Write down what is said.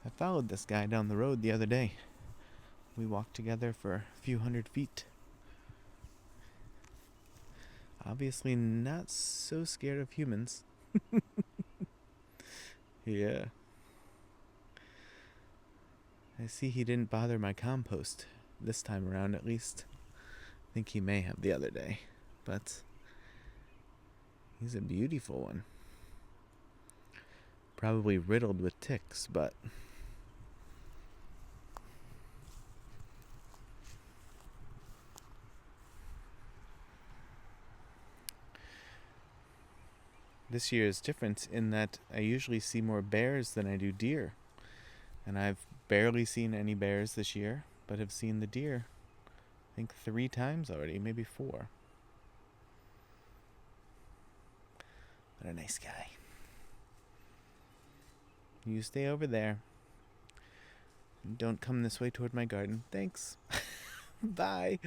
I followed this guy down the road the other day. We walked together for a few hundred feet. Obviously not so scared of humans. Yeah. I see he didn't bother my compost. This time around, at least. I think he may have the other day. But he's a beautiful one. Probably riddled with ticks, but this year is different in that I usually see more bears than I do deer. And I've barely seen any bears this year, but have seen the deer, I think 3 times already, maybe 4. What a nice guy. You stay over there. Don't come this way toward my garden. Thanks. Bye.